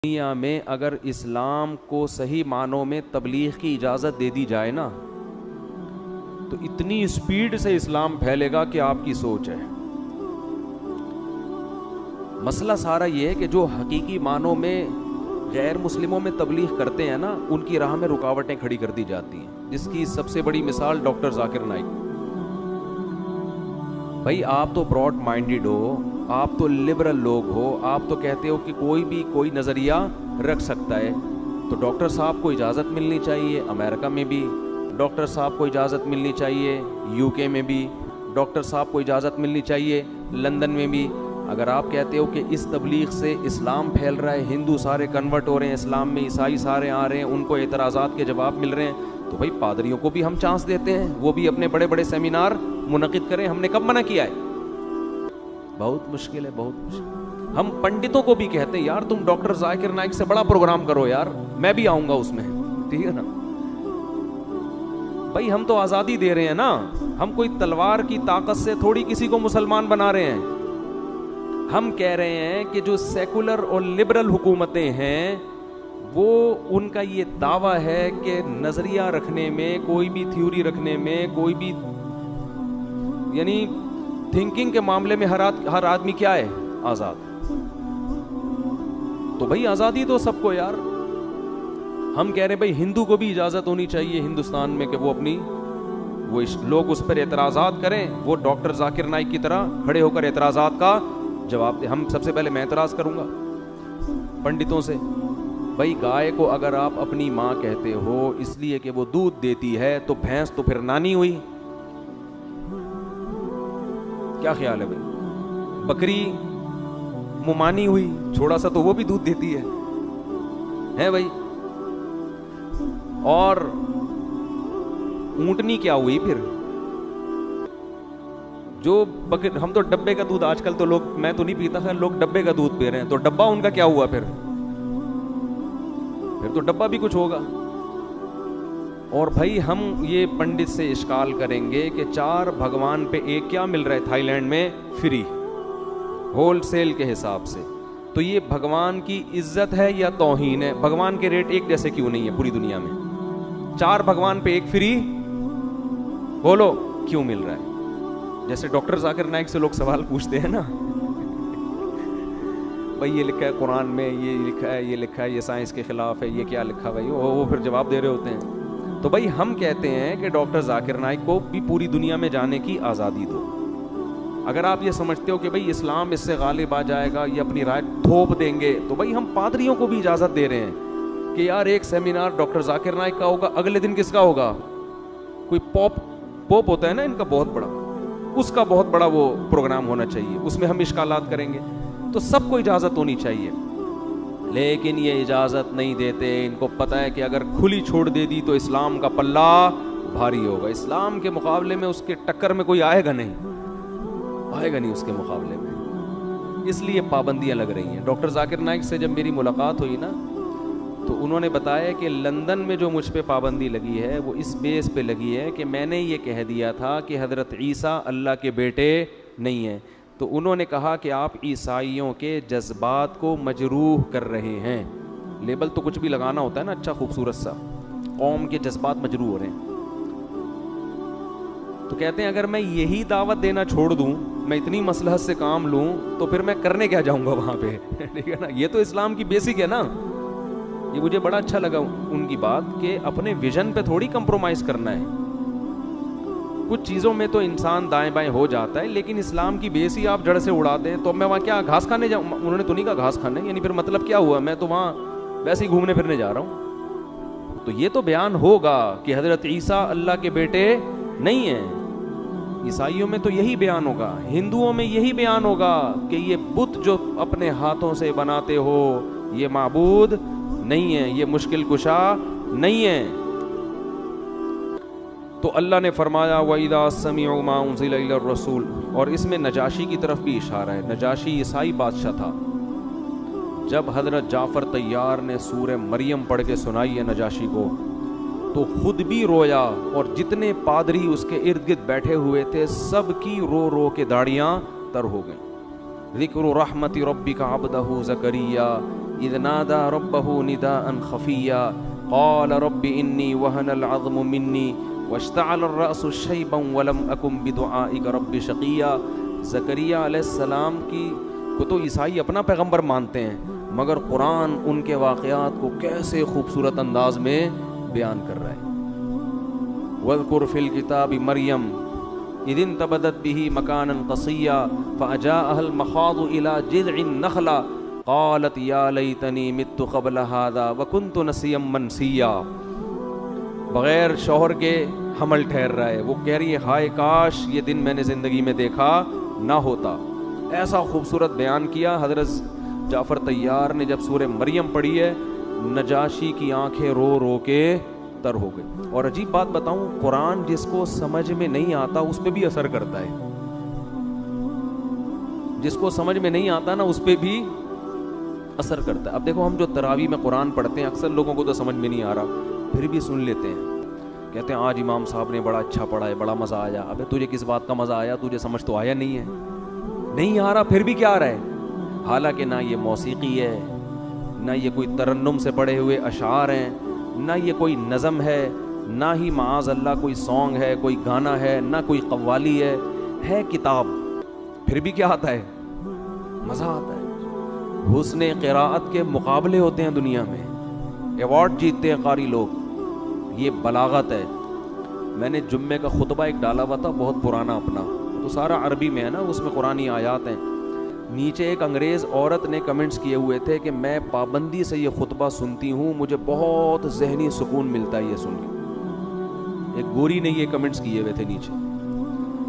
دنیا میں اگر اسلام کو صحیح معنوں میں تبلیغ کی اجازت دے دی جائے نا تو اتنی اسپیڈ سے اسلام پھیلے گا کہ آپ کی سوچ ہے. مسئلہ سارا یہ ہے کہ جو حقیقی معنوں میں غیر مسلموں میں تبلیغ کرتے ہیں نا ان کی راہ میں رکاوٹیں کھڑی کر دی جاتی ہیں, جس کی سب سے بڑی مثال ڈاکٹر ذاکر نائک. بھائی آپ تو براڈ مائنڈڈ ہو, آپ تو لبرل لوگ ہو, آپ تو کہتے ہو کہ کوئی بھی کوئی نظریہ رکھ سکتا ہے, تو ڈاکٹر صاحب کو اجازت ملنی چاہیے. امریکہ میں بھی ڈاکٹر صاحب کو اجازت ملنی چاہیے, یو کے میں بھی ڈاکٹر صاحب کو اجازت ملنی چاہیے, لندن میں بھی. اگر آپ کہتے ہو کہ اس تبلیغ سے اسلام پھیل رہا ہے, ہندو سارے کنورٹ ہو رہے ہیں اسلام میں, عیسائی سارے آ رہے ہیں, ان کو اعتراضات کے جواب مل رہے ہیں, تو بھائی پادریوں کو بھی ہم چانس دیتے ہیں, وہ بھی اپنے بڑے بڑے سیمینار منعقد کریں. ہم نے کب منع کیا ہے؟ بہت مشکل ہے, بہت مشکل. ہم پنڈتوں کو بھی کہتے ہیں یار تم ڈاکٹر ذاکر نائک سے بڑا پروگرام کرو یار, میں بھی آؤں گا اس میں, ٹھیک ہے نا. بھائی ہم تو آزادی دے رہے ہیں نا, ہم کوئی تلوار کی طاقت سے تھوڑی کسی کو مسلمان بنا رہے ہیں. ہم کہہ رہے ہیں کہ جو سیکولر اور لبرل حکومتیں ہیں وہ ان کا یہ دعویٰ ہے کہ نظریہ رکھنے میں, کوئی بھی تھیوری رکھنے میں, کوئی بھی یعنی تھنکنگ کے معاملے میں ہر آدمی کیا ہے؟ آزاد. تو بھائی آزادی دو سب کو یار. ہم کہہ رہے ہیں بھائی ہندو کو بھی اجازت ہونی چاہیے ہندوستان میں کہ وہ اپنی لوگ اس پر اعتراضات کریں, وہ ڈاکٹر ذاکر نائک کی طرح کھڑے ہو کر اعتراضات کا جواب دیں. ہم سب سے پہلے میں اعتراض کروں گا پنڈتوں سے, بھائی گائے کو اگر آپ اپنی ماں کہتے ہو اس لیے کہ وہ دودھ دیتی ہے تو بھینس تو پھر نانی ہوئی. کیا خیال ہے بھائی؟ بکری ممانی ہوئی, چھوڑا سا تو وہ بھی دودھ دیتی ہے بھائی. اور اونٹنی کیا ہوئی پھر؟ جو ہم تو ڈبے کا دودھ آج کل تو لوگ, میں تو نہیں پیتا خیر, لوگ ڈبے کا دودھ پی رہے ہیں, تو ڈبا ان کا کیا ہوا پھر تو ڈبا بھی کچھ ہوگا. اور بھائی ہم یہ پنڈت سے اشکال کریں گے کہ 4 بھگوان پہ ایک کیا مل رہا ہے تھائی لینڈ میں فری, ہول سیل کے حساب سے, تو یہ بھگوان کی عزت ہے یا توہین ہے؟ بھگوان کے ریٹ ایک جیسے کیوں نہیں ہے پوری دنیا میں؟ 4 بھگوان پہ ایک فری, بولو کیوں مل رہا ہے؟ جیسے ڈاکٹر ذاکر نائک سے لوگ سوال پوچھتے ہیں نا, بھائی یہ لکھا ہے قرآن میں, یہ لکھا ہے, یہ لکھا ہے, یہ سائنس کے خلاف ہے, یہ کیا لکھا بھائی, وہ پھر جواب دے رہے ہوتے ہیں. تو بھائی ہم کہتے ہیں کہ ڈاکٹر ذاکر نائک کو بھی پوری دنیا میں جانے کی آزادی دو. اگر آپ یہ سمجھتے ہو کہ بھائی اسلام اس سے غالب آ جائے گا, یہ اپنی رائے تھوپ دیں گے, تو بھائی ہم پادریوں کو بھی اجازت دے رہے ہیں کہ یار ایک سیمینار ڈاکٹر ذاکر نائک کا ہوگا, اگلے دن کس کا ہوگا؟ کوئی پوپ ہوتا ہے نا ان کا بہت بڑا, اس کا بہت بڑا وہ پروگرام ہونا چاہیے, اس میں ہم اشکالات کریں گے. تو سب کو اجازت ہونی چاہیے, لیکن یہ اجازت نہیں دیتے. ان کو پتہ ہے کہ اگر کھلی چھوڑ دے دی تو اسلام کا پلہ بھاری ہوگا, اسلام کے مقابلے میں اس کے ٹکر میں کوئی آئے گا نہیں اس کے مقابلے میں. اس لیے پابندیاں لگ رہی ہیں. ڈاکٹر ذاکر نائک سے جب میری ملاقات ہوئی نا تو انہوں نے بتایا کہ لندن میں جو مجھ پہ پابندی لگی ہے وہ اس بیس پہ لگی ہے کہ میں نے یہ کہہ دیا تھا کہ حضرت عیسیٰ اللہ کے بیٹے نہیں ہیں. تو انہوں نے کہا کہ آپ عیسائیوں کے جذبات کو مجروح کر رہے ہیں. لیبل تو کچھ بھی لگانا ہوتا ہے نا اچھا خوبصورت سا, قوم کے جذبات مجروح ہو رہے ہیں. تو کہتے ہیں اگر میں یہی دعوت دینا چھوڑ دوں, میں اتنی مصلحت سے کام لوں, تو پھر میں کرنے کیا جاؤں گا وہاں پہ, ٹھیک ہے نا. یہ تو اسلام کی بیسک ہے نا. یہ مجھے بڑا اچھا لگا ان کی بات کہ اپنے ویژن پہ تھوڑی کمپرومائز کرنا ہے. کچھ چیزوں میں تو انسان دائیں بائیں ہو جاتا ہے, لیکن اسلام کی بیس ہی آپ جڑ سے اڑا دیں تو میں وہاں کیا گھاس کھانے جاؤں؟ انہوں نے تو نہیں کہا گھاس کھانے, یعنی پھر مطلب کیا ہوا؟ میں تو وہاں ویسے ہی گھومنے پھرنے جا رہا ہوں. تو یہ تو بیان ہوگا کہ حضرت عیسیٰ اللہ کے بیٹے نہیں ہیں. عیسائیوں میں تو یہی بیان ہوگا, ہندوؤں میں یہی بیان ہوگا کہ یہ بت جو اپنے ہاتھوں سے بناتے ہو یہ معبود نہیں ہے, یہ مشکل کشا نہیں ہے. تو اللہ نے فرمایا وَإِذَا سَمِعُوا مَا أُنزِلَ إِلَى الرَّسُولِ, اور اس میں نجاشی کی طرف بھی اشارہ ہے. نجاشی عیسائی بادشاہ تھا. جب حضرت جعفر طیار نے سورہ مریم پڑھ کے سنائی ہے نجاشی کو تو خود بھی رویا, اور جتنے پادری اس کے ارد گرد بیٹھے ہوئے تھے سب کی رو رو کے داڑیاں تر ہو گئیں. ذکر رحمت ربک عبدہ زکریا, اذ نادى ربه نداء خفيا قال رب انی وهن العظم منی واشتعل الرأس شیبا ولم اکن بدعائک رب شقیا. زکریا علیہ السلام کو تو عیسائی اپنا پیغمبر مانتے ہیں، مگر قرآن ان کے واقعات کو کیسے خوبصورت انداز میں بیان کر رہا ہے. وَاذْكُرْ فِي الْكِتَابِ مَرْيَمَ إِذِ انتَبَذَتْ بِهِ مَكَانًا قَصِيًّا فَأَجَاءَهَا الْمَخَاضُ إِلَى جِذْعِ النَّخْلَةِ قالت یا لیتنی مت قبل هذا وکنت نسیا منسیا. بغیر شوہر کے حمل ٹھہر رہا ہے، وہ کہہ رہی ہے ہائے کاش یہ دن میں نے زندگی میں دیکھا نہ ہوتا. ایسا خوبصورت بیان کیا. حضرت جعفر طیار نے جب سورہ مریم پڑھی ہے، نجاشی کی آنکھیں رو رو کے تر ہو گئی. اور عجیب بات بتاؤں، قرآن جس کو سمجھ میں نہیں آتا اس پہ بھی اثر کرتا ہے. جس کو سمجھ میں نہیں آتا نا اس پہ بھی اثر کرتا ہے. اب دیکھو ہم جو تراویح میں قرآن پڑھتے ہیں، اکثر لوگوں کو تو سمجھ میں نہیں آ رہا، پھر بھی سن لیتے ہیں. کہتے ہیں آج امام صاحب نے بڑا اچھا پڑھا ہے، بڑا مزہ آیا. ابے تجھے کس بات کا مزہ آیا؟ تجھے سمجھ تو آیا نہیں ہے. نہیں آ رہا پھر بھی کیا آ رہا ہے؟ حالانکہ نہ یہ موسیقی ہے، نہ یہ کوئی ترنم سے پڑھے ہوئے اشعار ہیں، نہ یہ کوئی نظم ہے، نہ ہی معاذ اللہ کوئی سانگ ہے، کوئی گانا ہے، نہ کوئی قوالی ہے کتاب. پھر بھی کیا آتا ہے؟ مزہ آتا ہے. حسن قراءت کے مقابلے ہوتے ہیں دنیا میں، ایوارڈ جیتتے ہیں قاری لوگ. یہ بلاغت ہے. میں نے جمعے کا خطبہ ایک ڈالا ہوا تھا بہت پرانا اپنا، تو سارا عربی میں ہے نا، اس میں قرآنی آیات ہیں. نیچے ایک انگریز عورت نے کمنٹس کیے ہوئے تھے کہ میں پابندی سے یہ خطبہ سنتی ہوں، مجھے بہت ذہنی سکون ملتا ہے یہ سن کے. ایک گوری نے یہ کمنٹس کیے ہوئے تھے نیچے.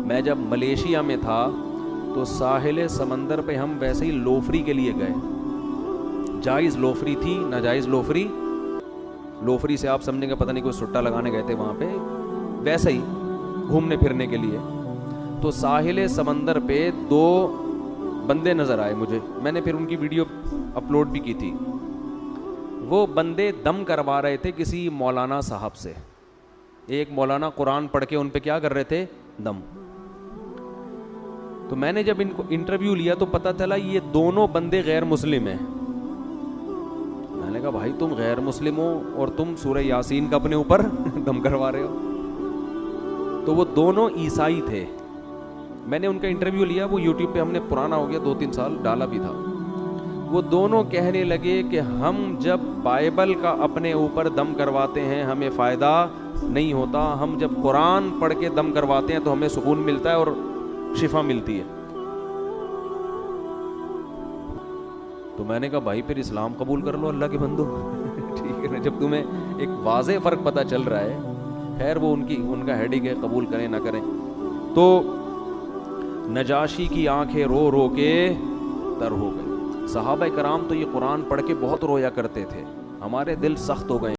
میں جب ملیشیا میں تھا تو ساحل سمندر پہ ہم ویسے ہی لوفری کے لیے گئے. جائز لوفری تھی، ناجائز لوفری. لوفری سے آپ سمجھیں گے پتہ نہیں کوئی سٹا لگانے گئے تھے وہاں پہ، ویسے ہی گھومنے پھرنے کے لیے. تو ساحل سمندر پہ دو بندے نظر آئے مجھے، میں نے پھر ان کی ویڈیو اپلوڈ بھی کی تھی. وہ بندے دم کروا رہے تھے کسی مولانا صاحب سے. ایک مولانا قرآن پڑھ کے ان پہ کیا کر رہے تھے؟ دم. تو میں نے جب ان کو انٹرویو لیا تو پتہ چلا یہ دونوں بندے غیر مسلم ہیں. میں نے کہا بھائی تم غیر مسلم ہو اور تم سورہ یاسین کا اپنے اوپر دم کروا رہے ہو. تو وہ دونوں عیسائی تھے. میں نے ان کا انٹرویو لیا، وہ یوٹیوب پہ ہم نے پرانا ہو گیا 2-3 سال ڈالا بھی تھا. وہ دونوں کہنے لگے کہ ہم جب بائبل کا اپنے اوپر دم کرواتے ہیں ہمیں فائدہ نہیں ہوتا، ہم جب قرآن پڑھ کے دم کرواتے ہیں تو ہمیں سکون ملتا ہے اور شفا ملتی ہے. تو میں نے کہا بھائی پھر اسلام قبول کر لو اللہ کے بندو. ٹھیک ہے نا، جب تمہیں ایک واضح فرق پتہ چل رہا ہے. خیر وہ ان کا ہیڈک ہے، قبول کریں نہ کریں. تو نجاشی کی آنکھیں رو رو کے تر ہو گئی. صحابہ کرام تو یہ قرآن پڑھ کے بہت رویا کرتے تھے. ہمارے دل سخت ہو گئے.